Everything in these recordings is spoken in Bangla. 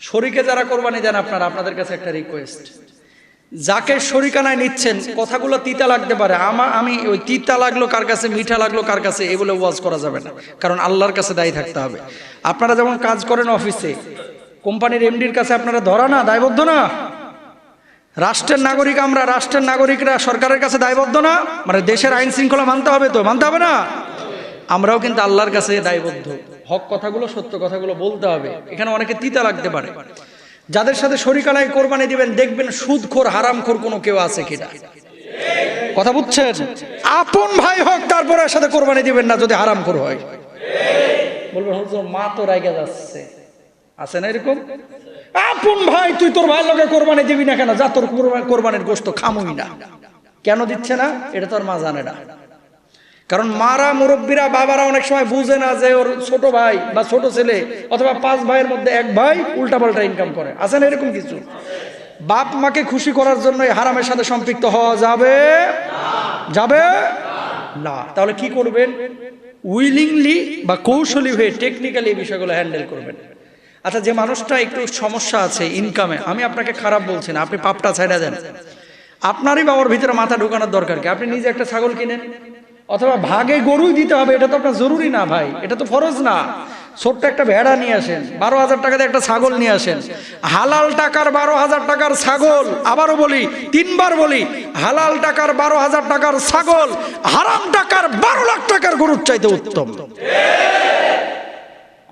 শরীকে যারা কোরবানি দেন আপনাদের কাছে একটা রিকোয়েস্ট, যাকে শরিকানায় নিচ্ছেন কথাগুলো তিতা লাগতে পারে, আমি ওই তিতা লাগলো কার কাছে, মিঠা লাগলো কার কাছে, এগুলো ওয়াজ করা যাবে না, কারণ আল্লাহর কাছে দায়ী থাকতে হবে। আপনারা যেমন কাজ করেন অফিসে, কোম্পানির এমডির কাছে আপনারা ধরা না, দায়বদ্ধ না? রাষ্ট্রের নাগরিক আমরা, রাষ্ট্রের নাগরিকরা সরকারের কাছে দায়বদ্ধ না? মানে দেশের আইন শৃঙ্খলা মানতে হবে তো, মানতে হবে না? আমরাও কিন্তু আল্লাহর কাছে দায়বদ্ধ, হক কথাগুলো সত্য কথাগুলো বলতে হবে। এখানে অনেকে তিতা লাগতে পারে। যাদের সাথে শরিকানায় কোরবানি দিবেন দেখবেন সুদখোর হারামখোর কোনো কেউ আছে কিনা, কথা বুঝছেন? আপন ভাই হোক তারপরে সাথে কোরবানি দিবেন না যদি হারামখোর হয়। বলবেন হুজুর মা তো রাইগা যাচ্ছে, আছে না এরকম? আপন ভাই, তুই তোর ভাইয়ের লগে কোরবানি দিবি না কেন? যা তোর কোরবানির গোশত খামুই না। কেন দিচ্ছে না এটা তোর মা জানে না, কারণ মারা মুরব্বীরা বাবারা অনেক সময় বুঝে না যে ওর ছোট ভাই বা ছোট ছেলে অথবা 5 ভাইয়ের মধ্যে 1 ভাই উল্টাপাল্টা ইনকাম করে, আছে না এরকম কিছু? বাপ মাকে খুশি করার জন্য হারামের সাথে সম্পৃক্ত হওয়া যাবে যাবে না। তাহলে কি করবেন? উইলিংলি বা কৌশলী হয়ে টেকনিক্যালি এই বিষয়গুলো হ্যান্ডেল করবেন। আচ্ছা, যে মানুষটা একটু সমস্যা আছে ইনকামে, আমি আপনাকে খারাপ বলছি না, আপনি পাপটা ছাইড়া দেন। আপনারই বাবার ভিতরে মাথা ঢোকানোর দরকার কি? আপনি নিজে একটা ছাগল কিনেন, অথবা ভাগে গরুই দিতে হবে, এটা তো আপনার জরুরি না ভাই, এটা তো ফরজ না। ছোট্ট একটা ভেড়া নিয়ে আসেন, 12,000 টাকাতে একটা ছাগল নিয়ে আসেন, হালাল টাকার 12,000 টাকার ছাগল। আবারও বলি, 3 বার বলি, হালাল টাকার 12,000 টাকার ছাগল হারাম টাকার 12 লাখ টাকার গরুর চাইতে উত্তম।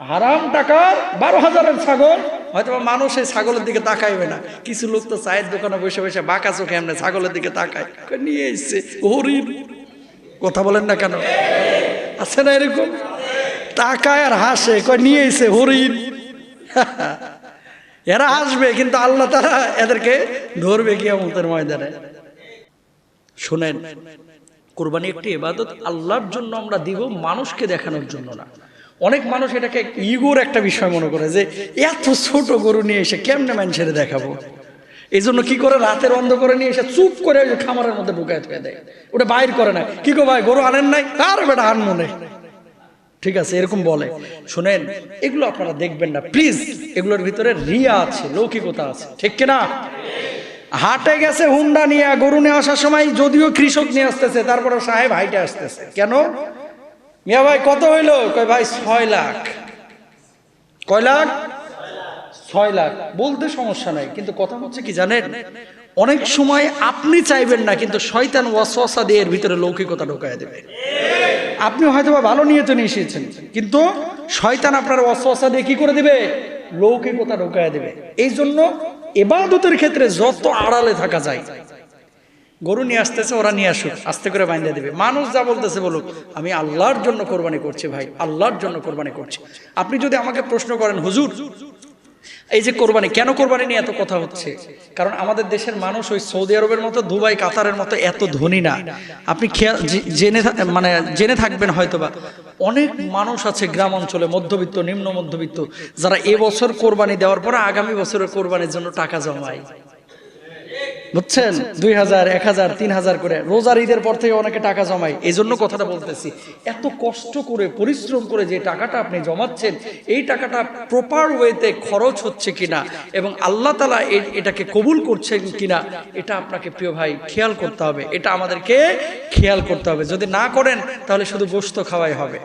হারাম টাকার 12,000-এর ছাগল, হয়তো মানুষ এই ছাগলের দিকে তাকাইবে না। কিছু লোক তো চায়ের দোকানে বসে বসে বাঁকা চোখে এমনি ছাগলের দিকে তাকায়, নিয়ে এসছে হরিণ। কথা বলেন না কেন? আছে না এরকম? তাকায় আর হাসে, কয় নিয়ে এসে হরিণ। এরা হাসবে, কিন্তু আল্লাহ তাআলা এদেরকে ধরবে কিয়ামতের ময়দানে। শুনেন, কুরবানি একটি ইবাদত, আল্লাহর জন্য আমরা দিব, মানুষকে দেখানোর জন্য না। অনেক মানুষ এটাকে ইগোর একটা বিষয় মনে করে যে এত ছোট গরু নিয়ে এসে কেমনে মানুষের দেখাবো। এই জন্য কি করে, রাতের অন্ধকারে নিয়ে এসে চুপ করে খামারের মধ্যে ঢুকায় থুয়ে দেয়, ওটা বাইর করে না। কি গো ভাই, গরু আনেন নাই? আর বেটা আন মনে, ঠিক আছে, এরকম বলে। শুনেন, এগুলো আপনারা দেখবেন না প্লিজ, এগুলোর ভিতরে রিয়া আছে, লৌকিকতা আছে, ঠিক কিনা? হাটে গেছে হুন্ডা নিয়ে, গরু নিয়ে আসার সময় যদিও কৃষক নিয়ে আসতেছে, তারপরে সাহেব হাইটে আসতেছে। কেন? মিয়া ভাই কত হইলো? কয় ভাই 6 লাখ। কয় লাখ? 6 লাখ। বলতে সমস্যা নাই, কিন্তু কথা হচ্ছে কি জানেন, অনেক সময় আপনি চাইবেন না, কিন্তু শয়তান ওয়াসওয়াসা দিয়ে এর ভিতরে লৌকিকতা ঢোকায় দেবে। আপনি হয়তো বা ভালো নিয়তে নিয়ে এসেছেন, কিন্তু শয়তান আপনার ওয়াসওয়াসা দিয়ে কি করে দিবে? লৌকিকতা ঢোকায় দেবে। এই জন্য ইবাদতের ক্ষেত্রে যত আড়ালে থাকা যায়। গরু নিয়ে আসতেছে, ওরা নিয়ে আসুক, আস্তে করে বাইন্ধা দিবে। মানুষ যা বলতেছে বলুক, আমি আল্লাহর জন্য কোরবানি করছি ভাই, আল্লাহর জন্য কোরবানি করছি। আপনি যদি আমাকে প্রশ্ন করেন, হুজুর এই যে কোরবানি, কেন কোরবানি নিয়ে এত কথা হচ্ছে? কারণ আমাদের দেশের মানুষ ওই সৌদি আরবের মতো, দুবাই, কাতারের মতো এত ধনী না। আপনি জেনে থাকবেন হয়তোবা, অনেক মানুষ আছে গ্রাম অঞ্চলে, মধ্যবিত্ত, নিম্ন মধ্যবিত্ত, যারা এবছর কোরবানি দেওয়ার পরে আগামী বছরের কোরবানির জন্য টাকা জমায়। বুঝছেন? 2,000, 1,000, 3,000 করে রোজার ঈদের পর থেকে অনেকে টাকা জমায়। এই জন্য কথাটা বলতেছি, এত কষ্ট করে পরিশ্রম করে যে টাকাটা আপনি জমাচ্ছেন, এই টাকাটা প্রপার ওয়েতে খরচ হচ্ছে কিনা এবং আল্লাহ তাআলা এটাকে কবুল করছেন কিনা, এটা আপনাকে প্রিয় ভাই খেয়াল করতে হবে। এটা আমাদেরকে খেয়াল করতে হবে। যদি না করেন তাহলে শুধু গোশত খাওয়াই হবে।